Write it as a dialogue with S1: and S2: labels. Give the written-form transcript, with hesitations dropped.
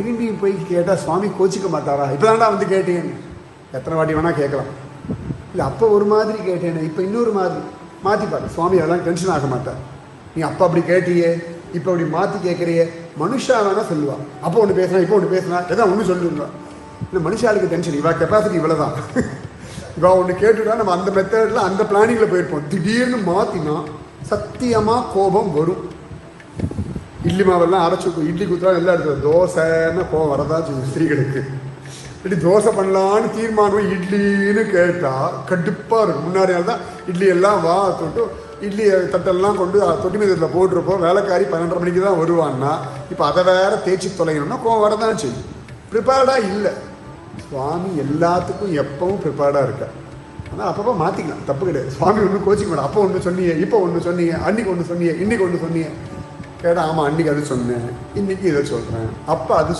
S1: திரும்பி போய் கேட்டால் சுவாமி கோச்சிக்க மாட்டாரா? இப்போ தாண்டா வந்து கேட்டேன். எத்தனை வாட்டி வேணால் கேட்கலாம். இல்லை அப்போ ஒரு மாதிரி கேட்டேனே, இப்போ இன்னொரு மாதிரி மாற்றிப்பாரு. சுவாமி அதெல்லாம் டென்ஷன் ஆக மாட்டார். நீ அப்போ அப்படி கேட்டியே, இப்போ அப்படி மாற்றி கேட்குறியே. மனுஷா வேணால் சொல்லுவாள். அப்போ ஒன்று பேசினா இப்போ ஒன்று பேசினா எதாவது ஒன்று சொல்லுங்க. இல்லை மனுஷாளுக்கு டென்ஷன். இவா கெப்பாசிட்டி இவ்வளோ தான். இவா ஒன்று கேட்டுட்டா நம்ம அந்த மெத்தடில் அந்த பிளானிங்கில் போயிருப்போம். திடீர்னு மாற்றினா சத்தியமாக கோபம் வரும். இட்லி மாவெல்லாம் அரைச்சி இட்லி குத்துறா எல்லாம் எடுத்து தோசைன்னு கோவம் வரதான் செய்யும் ஸ்திரீகளுக்கு. இப்படி தோசை பண்ணலான்னு தீர்மானம் இட்லின்னு கேட்டால் கடுப்பாக இருக்கும். முன்னாடி நாள் தான் இட்லி எல்லாம் வா தொட்டு இட்லி தட்டெல்லாம் கொண்டு தொட்டி மீதத்தில் போட்டிருப்போம். வேலைக்காரி 12:30 மணிக்கு தான் வருவான்னா இப்போ அதை வேற தேய்ச்சி தொலைக்கணும்னா கோவம் வரதான் செய்யும். ப்ரிப்பேர்டாக இல்லை. சுவாமி எல்லாத்துக்கும் எப்பவும் ப்ரிப்பேர்டாக இருக்க. ஆனால் அப்பப்போ மாற்றிக்கலாம், தப்பு கிடையாது. சுவாமி ஒன்றும் கோச்சிக்க மாட்டேன். அப்போ ஒன்று சொன்னீங்க, இப்போ ஒன்று சொன்னீங்க, அன்றைக்கி ஒன்று சொன்னீங்க, இன்றைக்கி ஒன்று சொன்னீங்க கேட்டால் ஆமாம் அன்றைக்கி அது சொன்னேன், இன்றைக்கி இதை சொல்கிறேன், அப்போ அது சொன்னேன்.